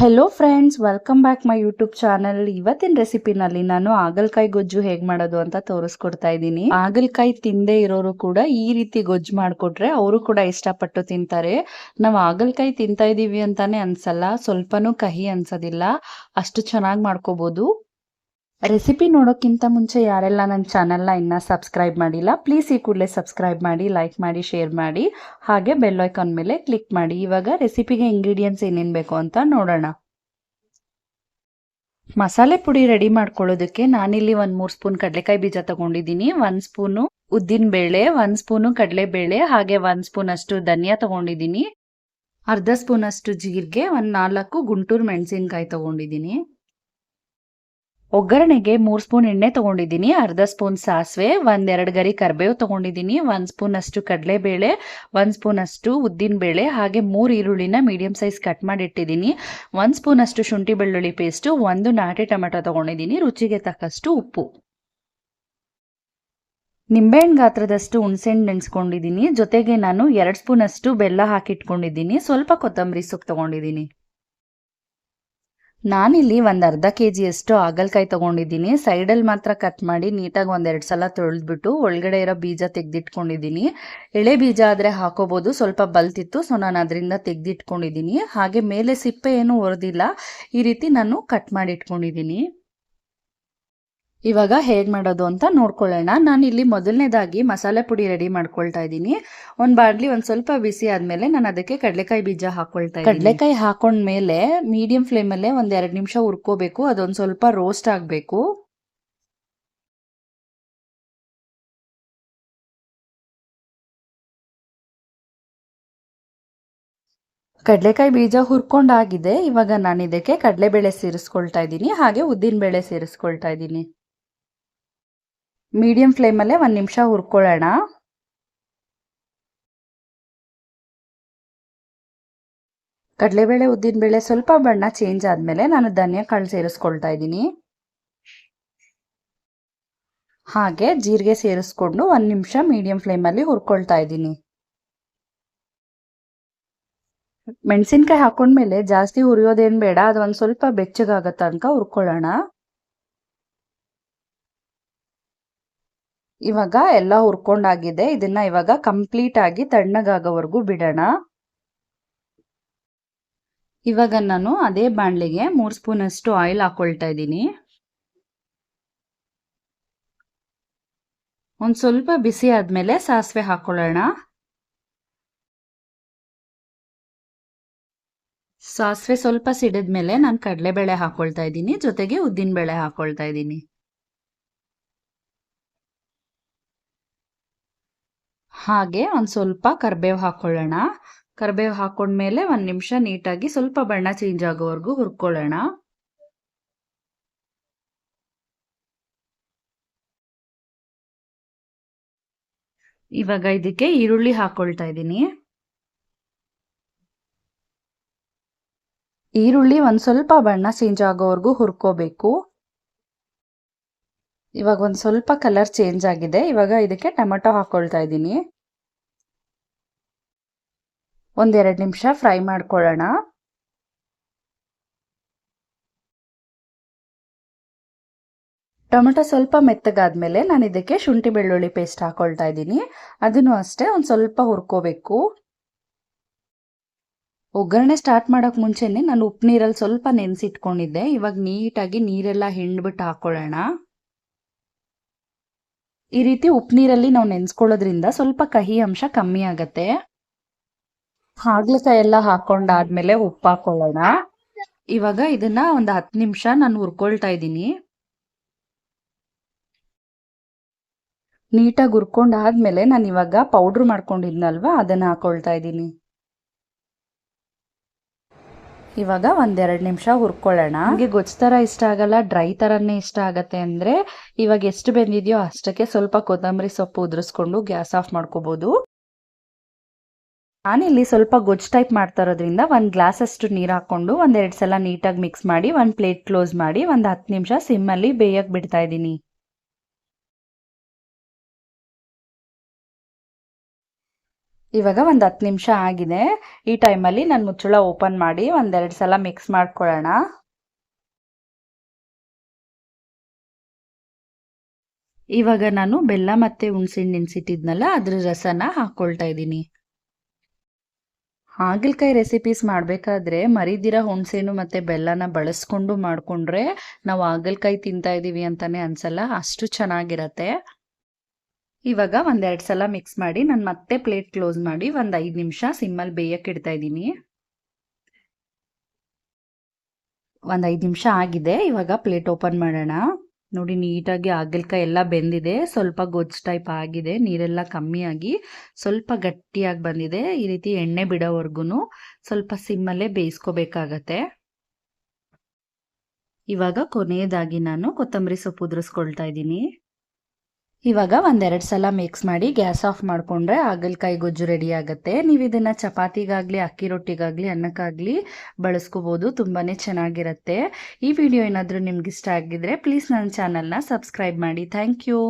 Hello friends, welcome back my YouTube channel. ಇವತ್ತಿನ ರೆಸಿಪಿನಲ್ಲಿ ನಾನು ಹಾಗಲಕಾಯಿ ಗೊಜ್ಜು ಹೇಗೆ ಮಾಡೋದು ಅಂತ ತೋರಿಸ್ಕೊಡ್ತಾ ಇದ್ದೀನಿ. ಹಾಗಲಕಾಯಿ ತಿಂದೇ ಇರೋರು ಕೂಡ ಈ ರೀತಿ ಗೊಜ್ಜು ಮಾಡಿಕೊಟ್ರೆ ಅವರು ಕೂಡ ಇಷ್ಟಪಟ್ಟು ತಿಂತಾರೆ. ನಾವು ಹಾಗಲಕಾಯಿ ತಿಂತಾ ಇದೀವಿ ಅಂತಾನೆ ಅನ್ಸಲ್ಲ, ಸ್ವಲ್ಪನೂ ಕಹಿ ಅನ್ಸೋದಿಲ್ಲ, ಅಷ್ಟು ಚೆನ್ನಾಗಿ ಮಾಡ್ಕೋಬಹುದು. ರೆಸಿಪಿ ನೋಡೋಕ್ಕಿಂತ ಮುಂಚೆ ಯಾರೆಲ್ಲ ನನ್ನ ಚಾನಲ್ನ ಇನ್ನೂ ಸಬ್ಸ್ಕ್ರೈಬ್ ಮಾಡಿಲ್ಲ, ಪ್ಲೀಸ್ ಈ ಕೂಡಲೇ ಸಬ್ಸ್ಕ್ರೈಬ್ ಮಾಡಿ, ಲೈಕ್ ಮಾಡಿ, ಶೇರ್ ಮಾಡಿ, ಹಾಗೆ ಬೆಲ್ ಐಕಾನ್ ಮೇಲೆ ಕ್ಲಿಕ್ ಮಾಡಿ. ಇವಾಗ ರೆಸಿಪಿಗೆ ಇಂಗ್ರೀಡಿಯೆಂಟ್ಸ್ ಏನೇನು ಬೇಕು ಅಂತ ನೋಡೋಣ. ಮಸಾಲೆ ಪುಡಿ ರೆಡಿ ಮಾಡ್ಕೊಳ್ಳೋದಕ್ಕೆ ನಾನಿಲ್ಲಿ 3 ಸ್ಪೂನ್ ಕಡಲೆಕಾಯಿ ಬೀಜ ತಗೊಂಡಿದ್ದೀನಿ, 1 ಸ್ಪೂನು ಉದ್ದಿನ ಬೇಳೆ, 1 ಸ್ಪೂನು ಕಡಲೆಬೇಳೆ, ಹಾಗೆ 1 ಸ್ಪೂನ್ ಅಷ್ಟು ಧನಿಯಾ ತಗೊಂಡಿದ್ದೀನಿ, ಅರ್ಧ ಸ್ಪೂನ್ ಅಷ್ಟು ಜೀರಿಗೆ, 4 ಗುಂಟೂರು ಮೆಣಸಿನಕಾಯಿ ತಗೊಂಡಿದ್ದೀನಿ. ಒಗ್ಗರಣೆಗೆ 3 ಸ್ಪೂನ್ ಎಣ್ಣೆ ತಗೊಂಡಿದ್ದೀನಿ, ಅರ್ಧ ಸ್ಪೂನ್ ಸಾಸಿವೆ, 1-2 ಗರಿ ಕರಿಬೇವು ತಗೊಂಡಿದ್ದೀನಿ, 1 ಸ್ಪೂನ್ ಅಷ್ಟು ಕಡಲೆಬೇಳೆ, 1 ಸ್ಪೂನ್ ಅಷ್ಟು ಉದ್ದಿನ ಬೇಳೆ, ಹಾಗೆ 3 ಈರುಳ್ಳಿನ ಮೀಡಿಯಂ ಸೈಜ್ ಕಟ್ ಮಾಡಿ ಇಟ್ಟಿದ್ದೀನಿ, 1 ಸ್ಪೂನ್ ಅಷ್ಟು ಶುಂಠಿ ಬೆಳ್ಳುಳ್ಳಿ ಪೇಸ್ಟು, 1 ನಾಟಿ ಟೊಮೆಟೊ ತಗೊಂಡಿದ್ದೀನಿ, ರುಚಿಗೆ ತಕ್ಕಷ್ಟು ಉಪ್ಪು. ನಿಂಬೆಹಣ್ಣು ಗಾತ್ರದಷ್ಟು ಹುಣಸೆಹಣ್ಣು ನೆನೆಸ್ಕೊಂಡಿದ್ದೀನಿ, ಜೊತೆಗೆ ನಾನು 2 ಸ್ಪೂನ್ ಅಷ್ಟು ಬೆಲ್ಲ ಹಾಕಿಟ್ಕೊಂಡಿದ್ದೀನಿ, ಸ್ವಲ್ಪ ಕೊತ್ತಂಬರಿ ಸೊಪ್ಪು ತಗೊಂಡಿದ್ದೀನಿ. ನಾನಿಲ್ಲಿ ಒಂದು ಅರ್ಧ ಕೆಜಿಯಷ್ಟು ಹಾಗಲಕಾಯಿ ತಗೊಂಡಿದ್ದೀನಿ. ಸೈಡಲ್ಲಿ ಮಾತ್ರ ಕಟ್ ಮಾಡಿ ನೀಟಾಗಿ 1-2 ಸಲ ತೊಳೆದ್ಬಿಟ್ಟು ಒಳಗಡೆ ಇರೋ ಬೀಜ ತೆಗೆದಿಟ್ಕೊಂಡಿದ್ದೀನಿ. ಎಳೆ ಬೀಜ ಆದರೆ ಹಾಕೋಬೋದು, ಸ್ವಲ್ಪ ಬಲ್ತಿತ್ತು, ಸೊ ನಾನು ಅದರಿಂದ ತೆಗೆದಿಟ್ಕೊಂಡಿದ್ದೀನಿ. ಹಾಗೆ ಮೇಲೆ ಸಿಪ್ಪೆ ಏನೂ ಒರೆದಿಲ್ಲ, ಈ ರೀತಿ ನಾನು ಕಟ್ ಮಾಡಿ ಇಟ್ಕೊಂಡಿದ್ದೀನಿ. ಇವಾಗ ಹೇಗೆ ಮಾಡೋದು ಅಂತ ನೋಡ್ಕೊಳ್ಳೋಣ. ನಾನಿಲ್ಲಿ ಮೊದಲನೇದಾಗಿ ಮಸಾಲೆ ಪುಡಿ ರೆಡಿ ಮಾಡ್ಕೊಳ್ತಾ ಇದ್ದೀನಿ. ಒಂದು ಬಾಣಲಿ ಒಂದು ಸ್ವಲ್ಪ ಬಿಸಿ ಆದಮೇಲೆ ನಾನು ಅದಕ್ಕೆ ಕಡಲೆಕಾಯಿ ಬೀಜ ಹಾಕೊಳ್ತಾ ಇದ್ದೀನಿ. ಕಡಲೆಕಾಯಿ ಹಾಕೊಂಡ್ಮೇಲೆ ಮೀಡಿಯಂ ಫ್ಲೇಮಲ್ಲೇ 1-2 ನಿಮಿಷ ಹುರ್ಕೋಬೇಕು, ಅದೊಂದು ಸ್ವಲ್ಪ ರೋಸ್ಟ್ ಆಗಬೇಕು. ಕಡಲೆಕಾಯಿ ಬೀಜ ಹುರ್ಕೊಂಡಾಗಿದೆ. ಇವಾಗ ನಾನು ಇದಕ್ಕೆ ಕಡಲೆಬೇಳೆ ಸೇರಿಸ್ಕೊಳ್ತಾ ಇದ್ದೀನಿ, ಹಾಗೆ ಉದ್ದಿನಬೇಳೆ ಸೇರಿಸ್ಕೊಳ್ತಾ ಇದ್ದೀನಿ. ಮೀಡಿಯಂ ಫ್ಲೇಮಲ್ಲೇ 1 ನಿಮಿಷ ಹುರ್ಕೊಳ್ಳೋಣ. ಕಡಲೆಬೇಳೆ ಉದ್ದಿನಬೇಳೆ ಸ್ವಲ್ಪ ಬಣ್ಣ ಚೇಂಜ್ ಆದಮೇಲೆ ನಾನು ಧನಿಯಾ ಕಾಳು ಸೇರಿಸ್ಕೊಳ್ತಾ ಇದ್ದೀನಿ, ಹಾಗೆ ಜೀರಿಗೆ ಸೇರಿಸ್ಕೊಂಡು 1 ನಿಮಿಷ ಮೀಡಿಯಂ ಫ್ಲೇಮಲ್ಲಿ ಹುರ್ಕೊಳ್ತಾ ಇದ್ದೀನಿ. ಮೆಣಸಿನ್ಕಾಯಿ ಹಾಕೊಂಡ್ಮೇಲೆ ಜಾಸ್ತಿ ಹುರಿಯೋದೇನು ಬೇಡ, ಅದು ಒಂದು ಸ್ವಲ್ಪ ಬೆಚ್ಚಗಾಗೋ ತನಕ ಹುರ್ಕೊಳ್ಳೋಣ. ಇವಾಗ ಎಲ್ಲ ಹುರ್ಕೊಂಡಾಗಿದೆ, ಇದನ್ನ ಇವಾಗ ಕಂಪ್ಲೀಟ್ ಆಗಿ ತಣ್ಣಗಾಗೋವರೆಗೂ ಬಿಡೋಣ. ಇವಾಗ ನಾನು ಅದೇ ಬಾಣಲಿಗೆ 3 ಸ್ಪೂನ್ ಅಷ್ಟು ಆಯಿಲ್ ಹಾಕೊಳ್ತಾ ಇದ್ದೀನಿ. ಒಂದು ಸ್ವಲ್ಪ ಬಿಸಿ ಆದ್ಮೇಲೆ ಸಾಸಿವೆ ಹಾಕೊಳ್ಳೋಣ. ಸಾಸಿವೆ ಸ್ವಲ್ಪ ಸಿಡಿದ್ಮೇಲೆ ನಾನು ಕಡಲೆಬೇಳೆ ಹಾಕೊಳ್ತಾ ಇದ್ದೀನಿ, ಜೊತೆಗೆ ಉದ್ದಿನಬೇಳೆ ಹಾಕೊಳ್ತಾ ಇದ್ದೀನಿ. ಹಾಗೆ ಒಂದು ಸ್ವಲ್ಪ ಕರಿಬೇವು ಹಾಕೊಳ್ಳೋಣ. ಕರಿಬೇವು ಹಾಕೊಂಡ್ಮೇಲೆ 1 ನಿಮಿಷ ನೀಟಾಗಿ ಸ್ವಲ್ಪ ಬಣ್ಣ ಚೇಂಜ್ ಆಗೋವರೆಗೂ ಹುರ್ಕೊಳ್ಳೋಣ. ಇವಾಗ ಇದಕ್ಕೆ ಈರುಳ್ಳಿ ಹಾಕೊಳ್ತಾ ಇದ್ದೀನಿ. ಈರುಳ್ಳಿ ಒಂದು ಸ್ವಲ್ಪ ಬಣ್ಣ ಚೇಂಜ್ ಆಗೋವರೆಗೂ ಹುರ್ಕೋಬೇಕು. ಇವಾಗ ಒಂದು ಸ್ವಲ್ಪ ಕಲರ್ ಚೇಂಜ್ ಆಗಿದೆ. ಇವಾಗ ಇದಕ್ಕೆ ಟೊಮೆಟೊ ಹಾಕೊಳ್ತಾ ಇದ್ದೀನಿ. 1-2 ನಿಮಿಷ ಫ್ರೈ ಮಾಡ್ಕೊಳ್ಳೋಣ. ಟೊಮೆಟೊ ಸ್ವಲ್ಪ ಮೆತ್ತಗಾದ್ಮೇಲೆ ನಾನು ಇದಕ್ಕೆ ಶುಂಠಿ ಬೆಳ್ಳುಳ್ಳಿ ಪೇಸ್ಟ್ ಹಾಕೊಳ್ತಾ ಇದ್ದೀನಿ. ಅದನ್ನು ಅಷ್ಟೇ ಒಂದು ಸ್ವಲ್ಪ ಹುರ್ಕೋಬೇಕು. ಒಗ್ಗರಣೆ ಸ್ಟಾರ್ಟ್ ಮಾಡೋಕೆ ಮುಂಚೆನೆ ನಾನು ಉಪ್ಪು ನೀರಲ್ಲಿ ಸ್ವಲ್ಪ ನೆನೆಸಿಟ್ಕೊಂಡಿದ್ದೆ. ಇವಾಗ ನೀಟಾಗಿ ನೀರೆಲ್ಲ ಹಿಂಡ್ಬಿಟ್ಟು ಹಾಕೊಳ್ಳೋಣ. ಈ ರೀತಿ ಉಪ್ಪು ನೀರಲ್ಲಿ ನಾವು ನೆನೆಸ್ಕೊಳ್ಳೋದ್ರಿಂದ ಸ್ವಲ್ಪ ಕಹಿ ಅಂಶ ಕಮ್ಮಿ ಆಗತ್ತೆ. ಹಾಗಲಕಾಯಿ ಎಲ್ಲ ಹಾಕೊಂಡಾದ್ಮೇಲೆ ಉಪ್ಪು ಹಾಕೊಳ್ಳೋಣ. ಇವಾಗ ಇದನ್ನ ಒಂದು 10 ನಿಮಿಷ ನಾನು ಹುರ್ಕೊಳ್ತಾ ಇದ್ದೀನಿ. ನೀಟಾಗಿ ಹುರ್ಕೊಂಡಾದ್ಮೇಲೆ ನಾನು ಇವಾಗ ಪೌಡ್ರ್ ಮಾಡ್ಕೊಂಡಿದ್ನಲ್ವಾ, ಅದನ್ನ ಹಾಕೊಳ್ತಾ ಇದ್ದೀನಿ. ಇವಾಗ 1-2 ನಿಮಿಷ ಹುರ್ಕೊಳ್ಳೋಣ. ನನಗೆ ಗೊಜ್ಜು ಥರ ಇಷ್ಟ ಆಗಲ್ಲ, ಡ್ರೈ ಥರನೇ ಇಷ್ಟ ಆಗತ್ತೆ. ಅಂದರೆ ಇವಾಗ ಎಷ್ಟು ಬೆಂದಿದೆಯೋ ಅಷ್ಟಕ್ಕೆ ಸ್ವಲ್ಪ ಕೊತ್ತಂಬರಿ ಸೊಪ್ಪು ಉದುರಿಸ್ಕೊಂಡು ಗ್ಯಾಸ್ ಆಫ್ ಮಾಡ್ಕೋಬೋದು. ನಾನಿಲ್ಲಿ ಸ್ವಲ್ಪ ಗೊಜ್ಜು ಟೈಪ್ ಮಾಡ್ತಾ ಇರೋದ್ರಿಂದ 1 ಗ್ಲಾಸ್ ಅಷ್ಟು ನೀರು ಹಾಕ್ಕೊಂಡು 1-2 ಸಲ ನೀಟಾಗಿ ಮಿಕ್ಸ್ ಮಾಡಿ 1 ಪ್ಲೇಟ್ ಕ್ಲೋಸ್ ಮಾಡಿ 10 ನಿಮಿಷ ಸಿಮ್ಮಲ್ಲಿ ಬೇಯಕ್ಕೆ ಬಿಡ್ತಾ ಇದ್ದೀನಿ. ಇವಾಗ ಒಂದು 10 ನಿಮಿಷ ಆಗಿದೆ. ಈ ಟೈಮಲ್ಲಿ ನಾನು ಮುಚ್ಚಳ ಓಪನ್ ಮಾಡಿ ಒಂದೆರಡು ಸಲ ಮಿಕ್ಸ್ ಮಾಡ್ಕೊಳ್ಳೋಣ. ಇವಾಗ ನಾನು ಬೆಲ್ಲ ಮತ್ತೆ ಹುಣಸೆಹಣ್ಣು ನೆನೆಸಿಟ್ಟಿದ್ನಲ್ಲ ಅದ್ರ ರಸನ ಹಾಕ್ಕೊಳ್ತಾ ಇದ್ದೀನಿ. ಹಾಗಲಕಾಯಿ ರೆಸಿಪೀಸ್ ಮಾಡಬೇಕಾದ್ರೆ ಮರಿದಿರ ಹುಣಸೆಹಣ್ಣು ಮತ್ತು ಬೆಲ್ಲನ ಬಳಸ್ಕೊಂಡು ಮಾಡಿಕೊಂಡ್ರೆ ನಾವು ಹಾಗಲಕಾಯಿ ತಿಂತಾ ಇದ್ದೀವಿ ಅಂತಲೇ ಅನಿಸಲ್ಲ, ಅಷ್ಟು ಚೆನ್ನಾಗಿರತ್ತೆ. ಇವಾಗ ಒಂದೆರಡು ಸಲ ಮಿಕ್ಸ್ ಮಾಡಿ ನಾನು ಮತ್ತೆ ಪ್ಲೇಟ್ ಕ್ಲೋಸ್ ಮಾಡಿ ಒಂದು 5 ನಿಮಿಷ ಸಿಮ್ಮಲ್ಲಿ ಬೇಯಕ್ಕೆ ಇಡ್ತಾ ಇದ್ದೀನಿ. ಒಂದು 5 ನಿಮಿಷ ಆಗಿದೆ. ಇವಾಗ ಪ್ಲೇಟ್ ಓಪನ್ ಮಾಡೋಣ. ನೋಡಿ, ನೀಟಾಗಿ ಹಾಗಲಕಾಯಿ ಎಲ್ಲ ಬೆಂದಿದೆ. ಸ್ವಲ್ಪ ಗೊಜ್ಜು ಟೈಪ್ ಆಗಿದೆ, ನೀರೆಲ್ಲ ಕಮ್ಮಿ ಆಗಿ ಸ್ವಲ್ಪ ಗಟ್ಟಿಯಾಗಿ ಬಂದಿದೆ. ಈ ರೀತಿ ಎಣ್ಣೆ ಬಿಡೋವರೆಗೂ ಸ್ವಲ್ಪ ಸಿಮ್ಮಲ್ಲೇ ಬೇಯಿಸ್ಕೋಬೇಕಾಗತ್ತೆ. ಇವಾಗ ಕೊನೆಯದಾಗಿ ನಾನು ಕೊತ್ತಂಬರಿ ಸೊಪ್ಪು ಉದುರಿಸ್ಕೊಳ್ತಾ ಇದ್ದೀನಿ. ಇವಾಗ ಒಂದೆರಡು ಸಲ ಮಿಕ್ಸ್ ಮಾಡಿ ಗ್ಯಾಸ್ ಆಫ್ ಮಾಡಿಕೊಂಡ್ರೆ ಹಾಗಲಕಾಯಿ ಗೊಜ್ಜು ರೆಡಿ ಆಗುತ್ತೆ. ನೀವು ಇದನ್ನು ಚಪಾತಿಗಾಗಲಿ ಅಕ್ಕಿ ರೊಟ್ಟಿಗಾಗಲಿ ಅನ್ನಕ್ಕಾಗಲಿ ಬಳಸ್ಕೋಬೋದು, ತುಂಬಾ ಚೆನ್ನಾಗಿರುತ್ತೆ. ಈ ವಿಡಿಯೋ ಏನಾದರೂ ನಿಮ್ಗೆ ಇಷ್ಟ ಆಗಿದ್ರೆ ಪ್ಲೀಸ್ ನನ್ನ ಚಾನಲ್ನ ಸಬ್ಸ್ಕ್ರೈಬ್ ಮಾಡಿ. Thank you.